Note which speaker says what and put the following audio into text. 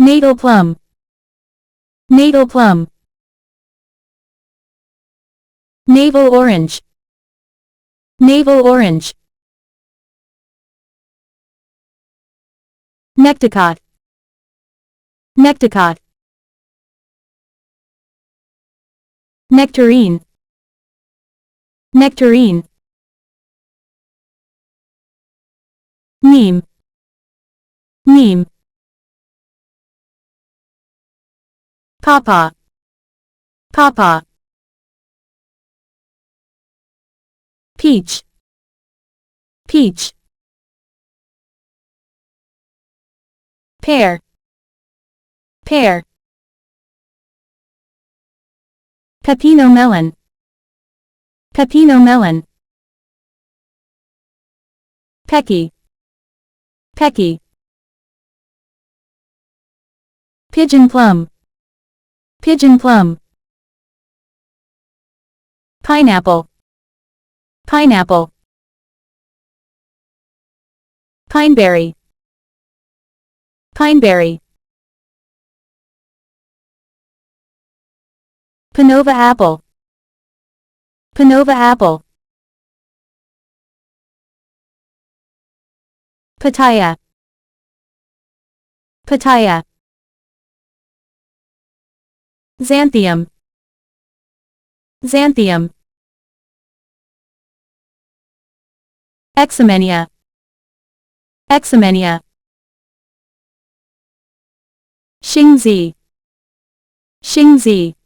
Speaker 1: Natal plum. Natal plum. Navel orange. Navel orange. Necticot. Necticot. Nectarine. Nectarine. Neem. Neem. Pawpaw. Pawpaw. Peach. Peach. Pear. Pear. Pepino melon. Pepino melon. Pecky. Pecky. Pigeon plum. Pigeon plum. Pineapple. Pineapple. Pineberry. Pineberry. Panova apple. Panova apple. Pitaya. Pitaya. Xanthium. Xanthium. Eximenia. Eximenia. Xingzi. Xingzi.